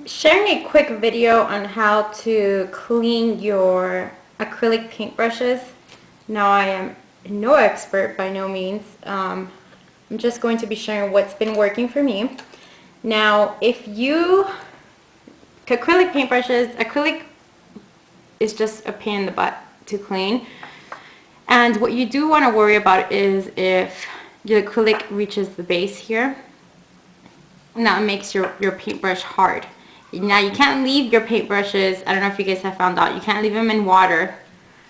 sharing a quick video on how to clean your acrylic paintbrushes. Now, I am no expert by no means. I'm just going to be sharing what's been working for me. Now, acrylic paintbrushes, acrylic is just a pain in the butt to clean. And what you do want to worry about is if the acrylic reaches the base here. Now it makes your paintbrush hard. Now you can't leave your paintbrushes, I don't know if you guys have found out, you can't leave them in water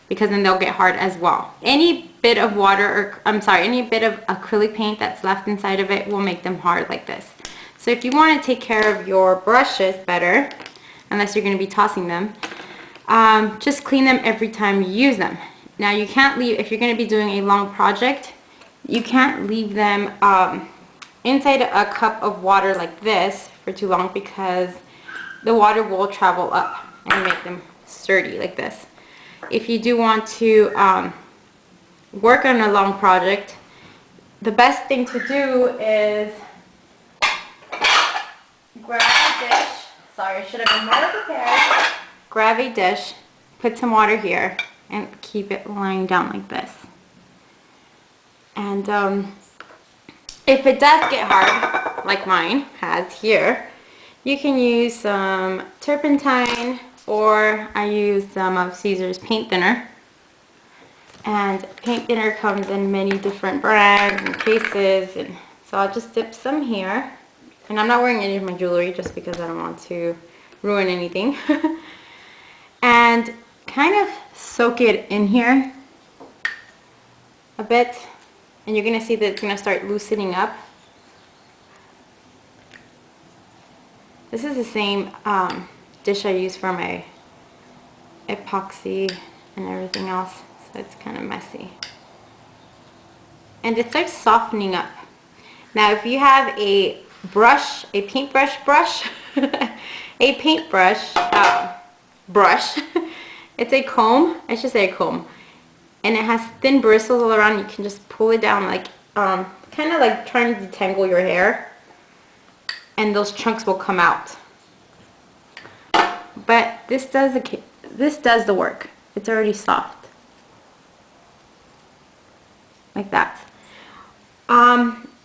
because then they'll get hard as well. Any bit of water, or any bit of acrylic paint that's left inside of it will make them hard like this. So if you want to take care of your brushes better, unless you're going to be tossing them, just clean them every time you use them. Now you can't leave, if you're going to be doing a long project, you can't leave them inside a cup of water like this for too long because the water will travel up and make them sturdy like this. If you do want to work on a long project, the best thing to do is grab a dish. Sorry, I should have been more prepared. Grab a dish, put some water here, and keep it lying down like this. And if it does get hard, like mine has here, you can use some turpentine, or I use some of Caesar's paint thinner. And paint thinner comes in many different brands and cases, and so I'll just dip some here. And I'm not wearing any of my jewelry just because I don't want to ruin anything. And kind of soak it in here a bit. And you're going to see that it's going to start loosening up. This is the same dish I use for my epoxy and everything else, so it's kind of messy. And it starts softening up. Now if you have a brush, a paintbrush brush, a paintbrush brush, it's a comb, I should say a comb, and it has thin bristles all around. You can just pull it down like kind of like trying to detangle your hair, and those chunks will come out. But this does the work. It's already soft like that.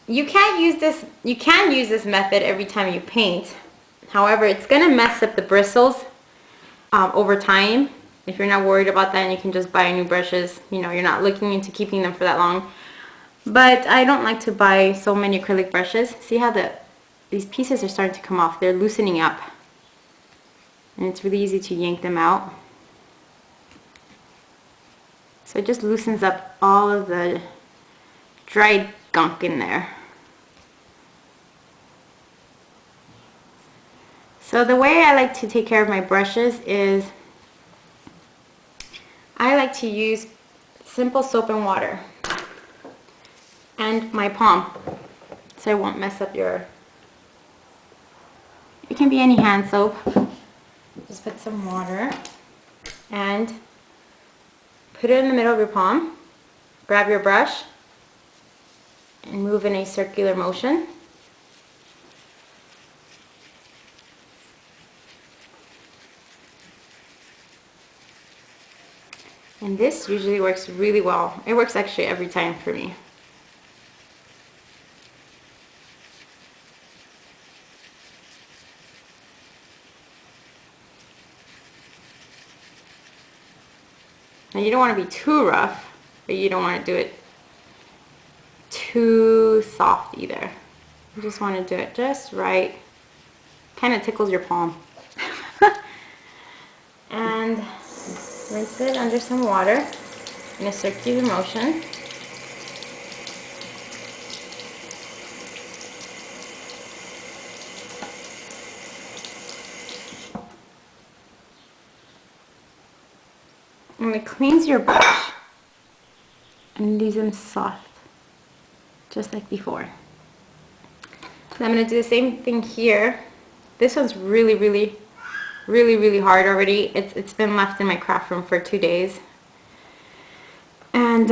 You can use this method every time you paint. However, it's gonna mess up the bristles over time. If you're not worried about that, and you can just buy new brushes, you know, you're not looking into keeping them for that long. But I don't like to buy so many acrylic brushes. See how these pieces are starting to come off. They're loosening up. And it's really easy to yank them out. So it just loosens up all of the dried gunk in there. So the way I like to take care of my brushes is I like to use simple soap and water and my palm, so I won't mess up it can be any hand soap. Just put some water and put it in the middle of your palm. Grab your brush and move in a circular motion. And this usually works really well. It works actually every time for me. Now you don't want to be too rough, but you don't want to do it too soft either. You just want to do it just right. Kind of tickles your palm. And rinse it under some water in a circular motion. And it cleans your brush and leaves them soft, just like before. So I'm going to do the same thing here. This one's really hard already. It's been left in my craft room for 2 days. And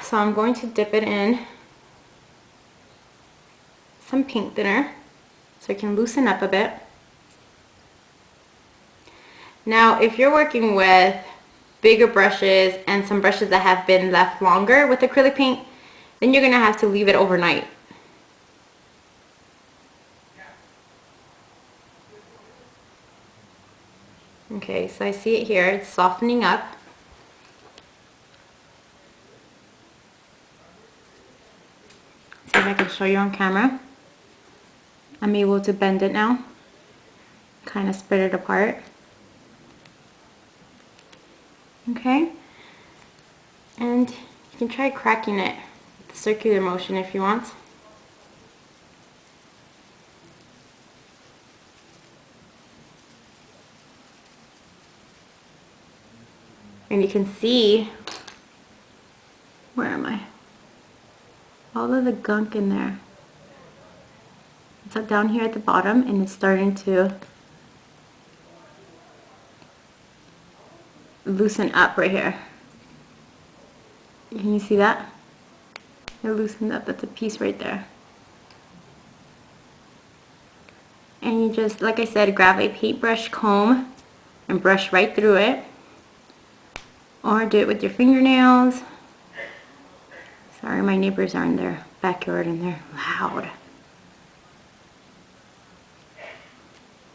so I'm going to dip it in some paint thinner so it can loosen up a bit. Now, if you're working with bigger brushes and some brushes that have been left longer with acrylic paint, then you're going to have to leave it overnight. Okay, so I see it here. It's softening up. See if I can show you on camera. I'm able to bend it now. Kind of spread it apart. Okay. And you can try cracking it with the circular motion if you want. And you can see, where am I? All of the gunk in there. It's up down here at the bottom, and it's starting to loosen up right here. Can you see that? It loosened up. That's a piece right there. And you just, like I said, grab a paintbrush comb and brush right through it. Or do it with your fingernails. Sorry, my neighbors are in their backyard and they're loud.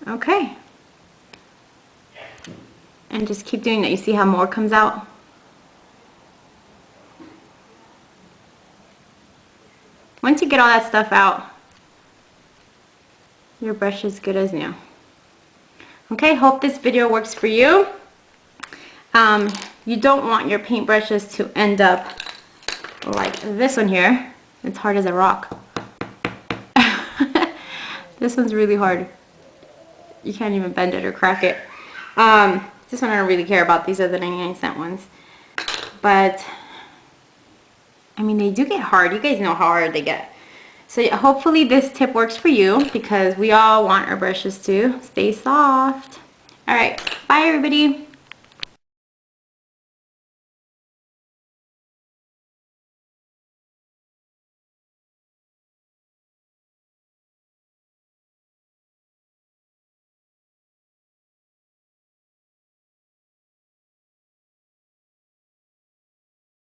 Okay. And just keep doing that. You see how more comes out? Once you get all that stuff out, your brush is good as new. Okay, hope this video works for you. You don't want your paintbrushes to end up like this one here. It's hard as a rock. This one's really hard. You can't even bend it or crack it. This one I don't really care about. These are the 99-cent ones. But, I mean, they do get hard. You guys know how hard they get. So yeah, hopefully this tip works for you, because we all want our brushes to stay soft. Alright, bye everybody.